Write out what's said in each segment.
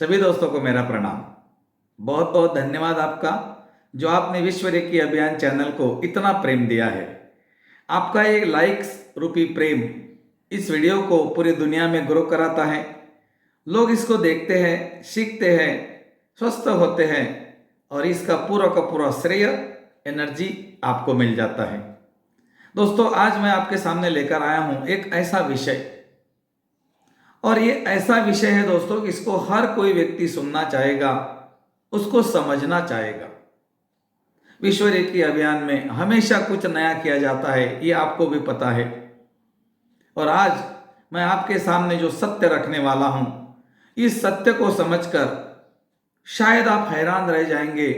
सभी दोस्तों को मेरा प्रणाम। बहुत बहुत धन्यवाद आपका जो आपने विश्व रेकी अभियान चैनल को इतना प्रेम दिया है। आपका ये लाइक्स रूपी प्रेम इस वीडियो को पूरी दुनिया में ग्रो कराता है। लोग इसको देखते हैं, सीखते हैं, स्वस्थ होते हैं और इसका पूरा का पूरा श्रेय एनर्जी आपको मिल जाता है। दोस्तों, आज मैं आपके सामने लेकर आया हूं एक ऐसा विषय, और ये ऐसा विषय है दोस्तों कि इसको हर कोई व्यक्ति सुनना चाहेगा, उसको समझना चाहेगा। विश्व रेकी अभियान में हमेशा कुछ नया किया जाता है, ये आपको भी पता है। और आज मैं आपके सामने जो सत्य रखने वाला हूं, इस सत्य को समझकर शायद आप हैरान रह जाएंगे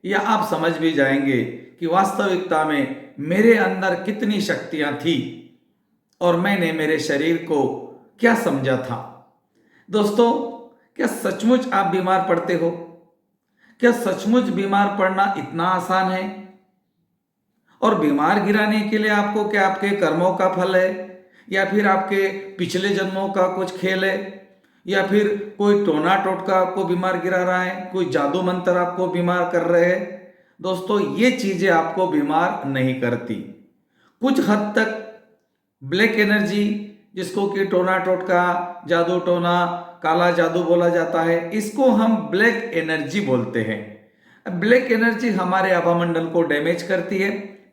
या आप समझ भी जाएंगे कि वास्तविकता में मेरे अंदर कितनी शक्तियां थी और मैंने मेरे शरीर को क्या समझा था। दोस्तों, क्या सचमुच आप बीमार पड़ते हो? क्या सचमुच बीमार पड़ना इतना आसान है? और बीमार गिराने के लिए आपको क्या आपके कर्मों का फल है, या फिर आपके पिछले जन्मों का कुछ खेल है, या फिर कोई टोना टोटका आपको बीमार गिरा रहा है, कोई जादू मंत्र आपको बीमार कर रहे हैं? दोस्तों, ये चीजें आपको बीमार नहीं करती। कुछ हद तक ब्लैक एनर्जी, जिसको कि टोना टोटका, जादू टोना, काला जादू बोला जाता है, इसको हम ब्लैक एनर्जी बोलते हैं। ब्लैक एनर्जी हमारे आभामंडल को डैमेज करती है,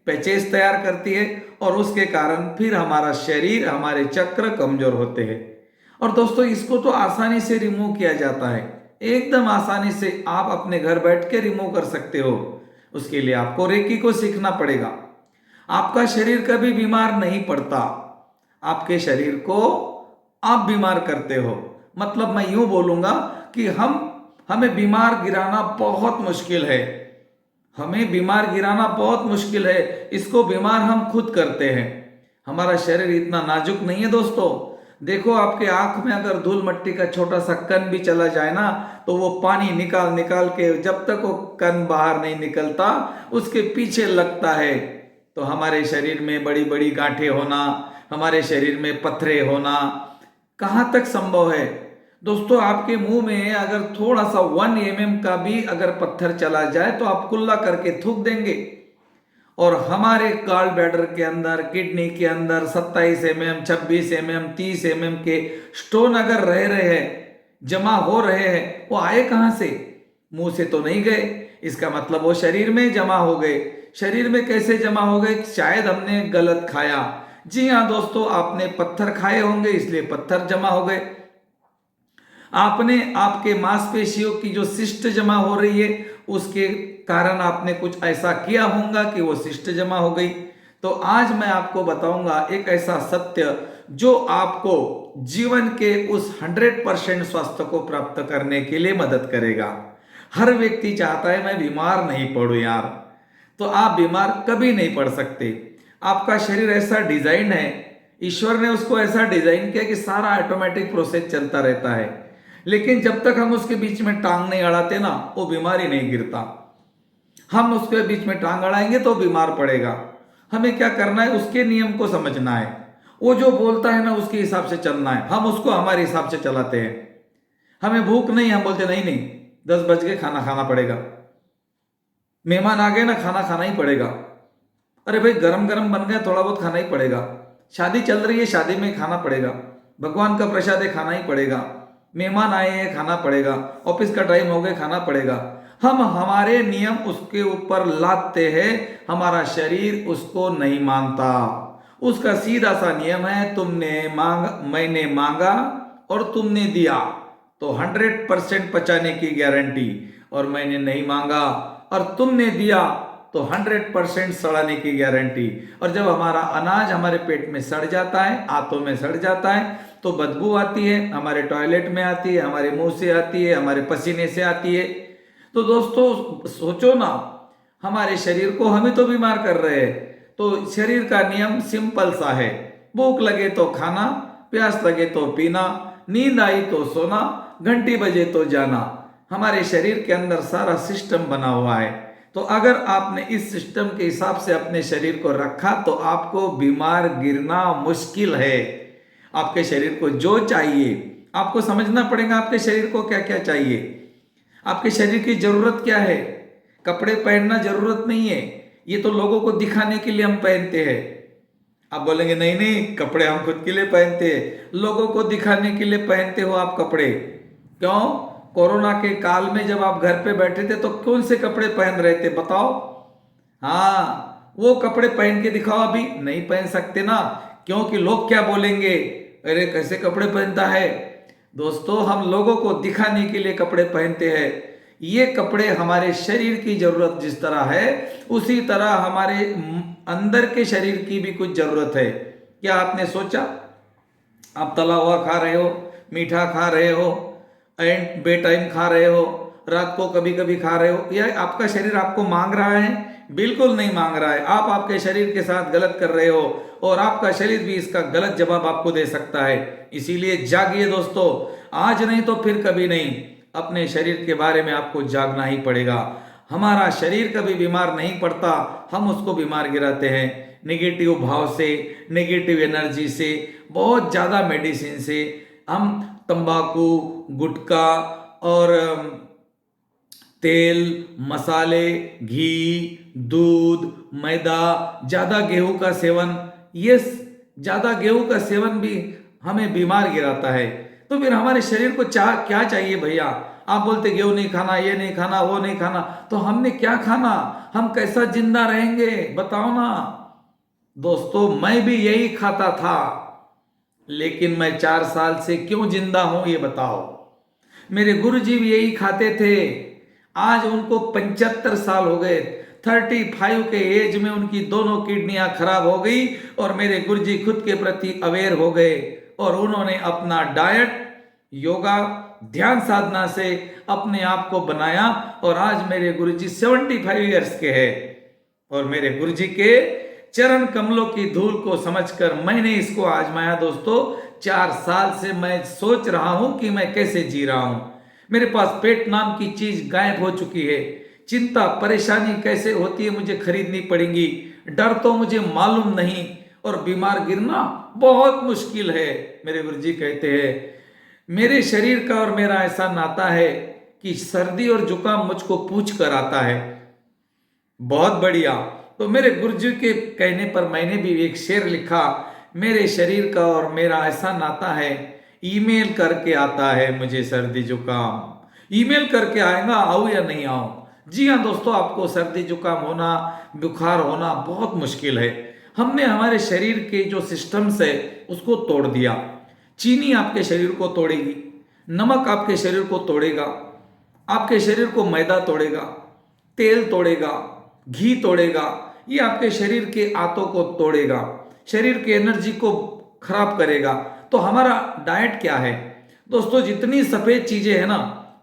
पैचेस तैयार करती है, और उसके कारण फिर हमारा शरीर, हमारे चक्र कमजोर होते हैं। और दोस्तों, इसको तो आसानी से रिमूव किया जाता है, एकदम आसानी से आप अपने घर बैठ के रिमूव कर सकते हो। उसके लिए आपको रेकी को सीखना पड़ेगा। आपका शरीर कभी बीमार नहीं पड़ता, आपके शरीर को आप बीमार करते हो। मतलब मैं यूं बोलूंगा कि हमें बीमार गिराना बहुत मुश्किल है। हमें बीमार गिराना बहुत मुश्किल है, इसको बीमार हम खुद करते हैं। हमारा शरीर इतना नाजुक नहीं है दोस्तों। देखो, आपके आंख में अगर धूल मट्टी का छोटा सा कण भी चला जाए ना, तो वो पानी निकाल निकाल के जब तक वो कण बाहर नहीं निकलता, उसके पीछे लगता है। तो हमारे शरीर में बड़ी बड़ी गांठें होना, हमारे शरीर में पत्थरे होना कहाँ तक संभव है? दोस्तों, आपके मुंह में अगर थोड़ा सा 1 mm का भी अगर पत्थर चला जाए तो आप कुल्ला करके थूक देंगे। और हमारे गॉल ब्लैडर के अंदर, किडनी के अंदर 27 mm, 26 mm, 30 mm के स्टोन अगर रह रहे हैं, जमा हो रहे हैं, वो आए कहां से? मुंह से तो नहीं गए। इसका मतलब वो शरीर में जमा हो गए। शरीर में कैसे जमा हो गए? शायद हमने गलत खाया। जी हाँ दोस्तों, आपने पत्थर खाए होंगे, इसलिए पत्थर जमा हो गए। आपने आपके मांसपेशियों की जो सिस्ट जमा हो रही है, उसके कारण आपने कुछ ऐसा किया होगा कि वो सिस्ट जमा हो गई। तो आज मैं आपको बताऊंगा एक ऐसा सत्य जो आपको जीवन के उस 100% स्वास्थ्य को प्राप्त करने के लिए मदद करेगा। हर व्यक्ति चाहता है मैं बीमार नहीं पड़ूं यार, तो आप बीमार कभी नहीं पड़ सकते। आपका शरीर ऐसा डिजाइन है, ईश्वर ने उसको ऐसा डिजाइन किया कि सारा ऑटोमेटिक प्रोसेस चलता रहता है। लेकिन जब तक हम उसके बीच में टांग नहीं अड़ाते ना, वो बीमारी नहीं गिरता। हम उसके बीच में टांग अड़ाएंगे तो बीमार पड़ेगा। हमें क्या करना है? उसके नियम को समझना है। वो जो बोलता है ना, उसके हिसाब से चलना है। हम उसको हमारे हिसाब से चलाते हैं। हमें भूख नहीं, हम बोलते नहीं नहीं 10 बज गए, खाना खाना पड़ेगा। मेहमान आ गए ना, खाना खाना ही पड़ेगा। अरे भाई, गरम गरम बन गया, थोड़ा बहुत खाना ही पड़ेगा। शादी चल रही है, शादी में खाना पड़ेगा। भगवान का प्रसाद है, खाना ही पड़ेगा। मेहमान आए हैं, खाना पड़ेगा। ऑफिस का टाइम हो गया, खाना पड़ेगा। हम हमारे नियम उसके ऊपर लादते हैं, हमारा शरीर उसको नहीं मानता। उसका सीधा सा नियम है, मैंने मांगा और तुमने दिया तो 100% पचाने की गारंटी, और मैंने नहीं मांगा और तुमने दिया तो 100% सड़ाने की गारंटी। और जब हमारा अनाज हमारे पेट में सड़ जाता है, आंतों में सड़ जाता है, तो बदबू आती है, हमारे टॉयलेट में आती है, हमारे मुंह से आती है, हमारे पसीने से आती है। तो दोस्तों सोचो ना, हमारे शरीर को हम ही तो बीमार कर रहे हैं। तो शरीर का नियम सिंपल सा है, भूख लगे तो खाना, प्यास लगे तो पीना, नींद आई तो सोना, घंटी बजे तो जाना। हमारे शरीर के अंदर सारा सिस्टम बना हुआ है। तो अगर आपने इस सिस्टम के हिसाब से अपने शरीर को रखा तो आपको बीमार गिरना मुश्किल है। आपके शरीर को जो चाहिए, आपको समझना पड़ेगा आपके शरीर को क्या क्या चाहिए, आपके शरीर की जरूरत क्या है। कपड़े पहनना जरूरत नहीं है, ये तो लोगों को दिखाने के लिए हम पहनते हैं। आप बोलेंगे नहीं नहीं, कपड़े हम खुद के लिए पहनते हैं, लोगों को दिखाने के लिए पहनते हो आप कपड़े। क्यों? कोरोना के काल में जब आप घर पे बैठे थे तो कौन से कपड़े पहन रहे थे बताओ? हाँ, वो कपड़े पहन के दिखाओ, अभी नहीं पहन सकते ना, क्योंकि लोग क्या बोलेंगे, अरे कैसे कपड़े पहनता है। दोस्तों, हम लोगों को दिखाने के लिए कपड़े पहनते हैं। ये कपड़े हमारे शरीर की जरूरत जिस तरह है, उसी तरह हमारे अंदर के शरीर की भी कुछ जरूरत है। क्या आपने सोचा? आप तला हुआ खा रहे हो, मीठा खा रहे हो, एंड बे टाइम खा रहे हो, रात को कभी कभी खा रहे हो, या आपका शरीर आपको मांग रहा है? बिल्कुल नहीं मांग रहा है। आप आपके शरीर के साथ गलत कर रहे हो, और आपका शरीर भी इसका गलत जवाब आपको दे सकता है। इसीलिए जागिए दोस्तों, आज नहीं तो फिर कभी नहीं, अपने शरीर के बारे में आपको जागना ही पड़ेगा। हमारा शरीर कभी बीमार नहीं पड़ता, हम उसको बीमार गिराते हैं नेगेटिव भाव से, नेगेटिव एनर्जी से, बहुत ज़्यादा मेडिसिन से। हम तंबाकू, गुटखा और तेल, मसाले, घी, दूध, मैदा, ज़्यादा गेहूं का सेवन, ये ज़्यादा गेहूं का सेवन भी हमें बीमार गिराता है। तो फिर हमारे शरीर को क्या चाहिए भैया? आप बोलते गेहूं नहीं खाना, ये नहीं खाना, वो नहीं खाना, तो हमने क्या खाना? हम कैसा जिंदा रहेंगे बताओ ना। दोस्तों, मैं भी यही खाता था, लेकिन मैं 4 साल से क्यों जिंदा हूं ये बताओ। मेरे गुरुजी भी यही खाते थे, आज उनको 75 साल हो गए। 35 के एज में उनकी दोनों किडनियां खराब हो गई, और मेरे गुरुजी खुद के प्रति अवेयर हो गए, और उन्होंने अपना डाइट, योगा, ध्यान साधना से अपने आप को बनाया, और आज मेरे गुरुजी 75 ईयर्स के हैं। और मेरे गुरुजी के चरण कमलों की धूल को समझकर मैंने इसको आजमाया दोस्तों। 4 साल से मैं सोच रहा हूं कि मैं कैसे जी रहा हूं। मेरे पास पेट नाम की चीज गायब हो चुकी है। चिंता परेशानी कैसे होती है मुझे खरीदनी पड़ेगी, डर तो मुझे मालूम नहीं, और बीमार गिरना बहुत मुश्किल है। मेरे गुरुजी कहते हैं, मेरे शरीर का और मेरा ऐसा नाता है कि सर्दी और जुकाम मुझको पूछ कर आता है। बहुत बढ़िया। तो मेरे गुरुजी के कहने पर मैंने भी एक शेर लिखा, मेरे शरीर का और मेरा ऐसा नाता है, ईमेल करके आता है मुझे सर्दी जुकाम। ईमेल करके आएगा, आओ या नहीं आओ। जी हाँ दोस्तों, आपको सर्दी जुकाम होना, बुखार होना बहुत मुश्किल है। हमने हमारे शरीर के जो सिस्टम्स है उसको तोड़ दिया। चीनी आपके शरीर को तोड़ेगी, नमक आपके शरीर को तोड़ेगा, आपके शरीर को मैदा तोड़ेगा, तेल तोड़ेगा, घी तोड़ेगा, ये आपके शरीर के आंतों को तोड़ेगा, शरीर की एनर्जी को खराब करेगा। तो हमारा डाइट क्या है दोस्तों? जितनी सफेद चीजें है ना,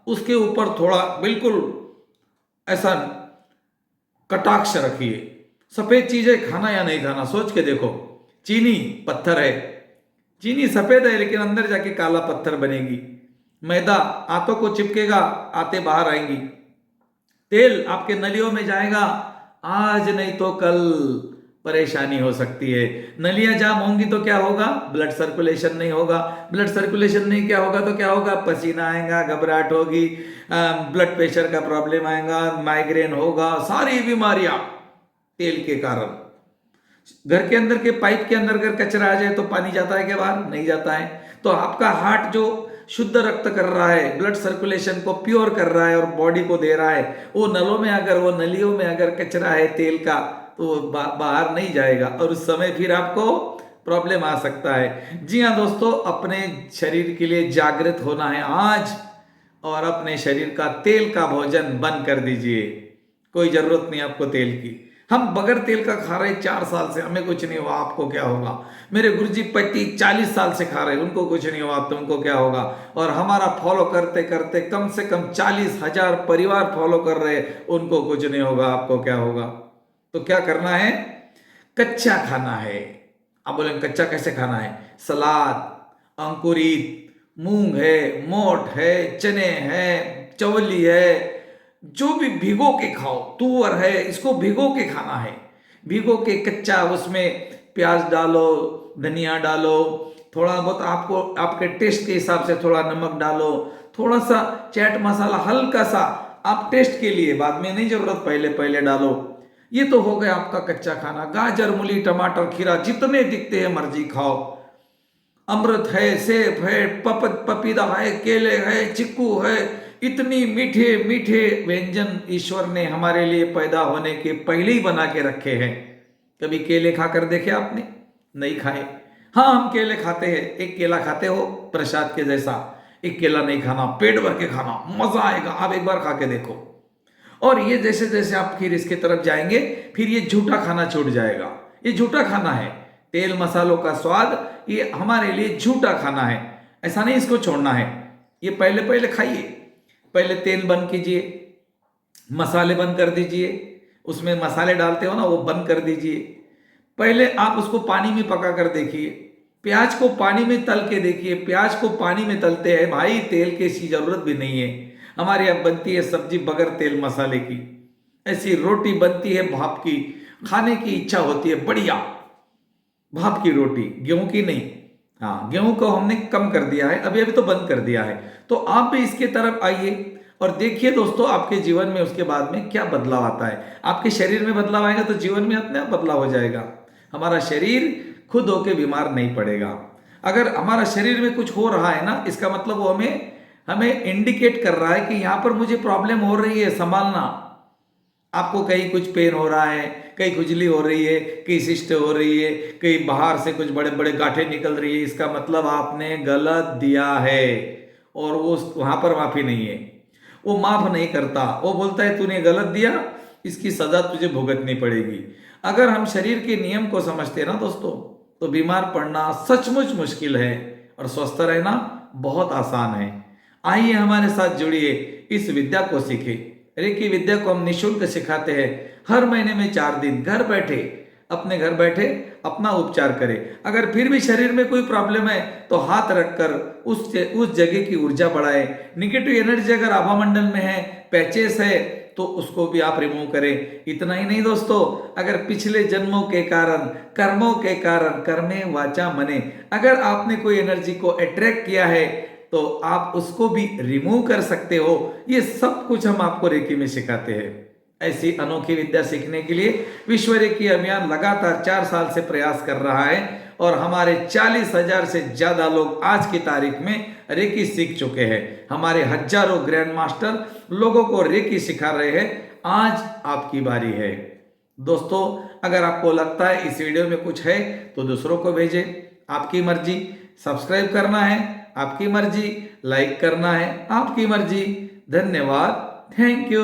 उसके ऊपर थोड़ा बिल्कुल ऐसा कटाक्ष रखिए। सफेद चीजें खाना या नहीं खाना सोच के देखो। चीनी पत्थर है, चीनी सफेद है लेकिन अंदर जाके काला पत्थर बनेगी। मैदा आंतों को चिपकेगा, आते बाहर आएंगी। तेल आपके नलियों में जाएगा, आज नहीं तो कल परेशानी हो सकती है। नलियां जाम होंगी तो क्या होगा? ब्लड सर्कुलेशन नहीं होगा। ब्लड सर्कुलेशन नहीं क्या होगा तो क्या होगा? पसीना आएगा, घबराहट होगी, ब्लड प्रेशर का प्रॉब्लम आएगा, माइग्रेन होगा, सारी बीमारियां तेल के कारण। घर के अंदर के पाइप के अंदर अगर कचरा आ जाए तो पानी जाता है क्या बाहर? नहीं जाता है। तो आपका हार्ट जो शुद्ध रक्त कर रहा है, ब्लड सर्कुलेशन को प्योर कर रहा है और बॉडी को दे रहा है, वो नलों में अगर, वो नलियों में अगर कचरा है तेल का, तो बाहर नहीं जाएगा, और उस समय फिर आपको प्रॉब्लम आ सकता है। जी हाँ दोस्तों, अपने शरीर के लिए जागृत होना है आज, और अपने शरीर का तेल का भोजन बंद कर दीजिए। कोई जरूरत नहीं आपको तेल की। हम बगैर तेल का खा रहे 4 साल से, हमें कुछ नहीं हुआ, आपको क्या होगा? मेरे गुरुजी 35-40 साल से खा रहे, उनको कुछ नहीं हुआ, तुमको क्या होगा? और हमारा फॉलो करते करते कम से कम 40,000 परिवार फॉलो कर रहे, उनको कुछ नहीं होगा, आपको क्या होगा? तो क्या करना है? कच्चा खाना है। आप बोले कच्चा कैसे खाना है? सलाद, अंकुरित मूंग है, मोठ है, चने है, चवली है, जो भी भिगो के खाओ, तुअर है, इसको भिगो के खाना है। भिगो के कच्चा, उसमें प्याज डालो, धनिया डालो, थोड़ा बहुत आपको आपके टेस्ट के हिसाब से थोड़ा नमक डालो, थोड़ा सा चाट मसाला हल्का सा आप टेस्ट के लिए, बाद में नहीं जरूरत, पहले पहले डालो। ये तो हो गया आपका कच्चा खाना। गाजर, मूली, टमाटर, खीरा जितने दिखते हैं मर्जी खाओ। अमृत है, सेब है, पपीता है, केले है, चिक्कू है, इतनी मीठे मीठे व्यंजन ईश्वर ने हमारे लिए पैदा होने के पहले ही बना के रखे हैं। कभी केले खाकर देखे आपने? नहीं खाए। हाँ, हम केले खाते हैं। एक केला खाते हो प्रसाद के जैसा, एक केला नहीं खाना, पेट भर के खाना, मजा आएगा। आप एक बार खा के देखो। और ये जैसे जैसे आप फिर इसके तरफ जाएंगे, फिर ये झूठा खाना छूट जाएगा। ये झूठा खाना है, तेल मसालों का स्वाद, ये हमारे लिए झूठा खाना है। ऐसा नहीं इसको छोड़ना है। ये पहले पहले खाइए, पहले तेल बंद कीजिए, मसाले बंद कर दीजिए, उसमें मसाले डालते हो ना वो बंद कर दीजिए। पहले आप उसको पानी में पका कर देखिए, प्याज को पानी में तल के देखिए। प्याज को पानी में तलते हैं भाई, तेल की इसकी जरूरत भी नहीं है। हमारे यहाँ बनती है सब्जी बगैर तेल मसाले की, ऐसी रोटी बनती है भाप की, खाने की इच्छा होती है बढ़िया भाप की रोटी, गेहूं की नहीं। हाँ, गेहूं को हमने कम कर दिया है, अभी अभी तो बंद कर दिया है। तो आप भी इसके तरफ आइए और देखिए दोस्तों, आपके जीवन में उसके बाद में क्या बदलाव आता है। आपके शरीर में बदलाव आएगा तो जीवन में अपने आप बदलाव हो जाएगा। हमारा शरीर खुद होके बीमार नहीं पड़ेगा। अगर हमारा शरीर में कुछ हो रहा है ना, इसका मतलब वो हमें हमें इंडिकेट कर रहा है कि यहाँ पर मुझे प्रॉब्लम हो रही है, संभालना। आपको कहीं कुछ पेन हो रहा है, कहीं खुजली हो रही है, कहीं सिस्ट हो रही है, कहीं बाहर से कुछ बड़े बड़े गांठें निकल रही है, इसका मतलब आपने गलत दिया है और वो वहां पर माफी नहीं है। वो माफ नहीं करता, वो बोलता है तूने गलत दिया, इसकी सजा तुझे भुगतनी पड़ेगी। अगर हम शरीर के नियम को समझते हैं ना दोस्तों, तो बीमार पड़ना सचमुच मुश्किल है और स्वस्थ रहना बहुत आसान है। आइए हमारे साथ जुड़िए, इस विद्या को सीखें। रेकी विद्या को हम निःशुल्क सिखाते हैं। हर महीने में 4 दिन घर बैठे, अपने घर बैठे अपना उपचार करें। अगर फिर भी शरीर में कोई प्रॉब्लम है तो हाथ रखकर उस जगह की ऊर्जा बढ़ाए। निगेटिव एनर्जी अगर आभामंडल में है, पैचेस है, तो उसको भी आप रिमूव करें। इतना ही नहीं दोस्तों, अगर पिछले जन्मों के कारण, कर्मों के कारण, कर्मे वाचा मने, अगर आपने कोई एनर्जी को अट्रैक्ट किया है तो आप उसको भी रिमूव कर सकते हो। ये सब कुछ हम आपको रेकी में सिखाते हैं। ऐसी अनोखी विद्या सीखने के लिए विश्व रेकी अभियान लगातार 4 साल से प्रयास कर रहा है और हमारे 40,000 से ज्यादा लोग आज की तारीख में रेकी सीख चुके हैं। हमारे हजारों ग्रैंड मास्टर लोगों को रेकी सिखा रहे हैं। आज आपकी बारी है दोस्तों। अगर आपको लगता है इस वीडियो में कुछ है तो दूसरों को भेजें, आपकी मर्जी। सब्सक्राइब करना है आपकी मर्जी, लाइक करना है आपकी मर्जी। धन्यवाद, थैंक यू।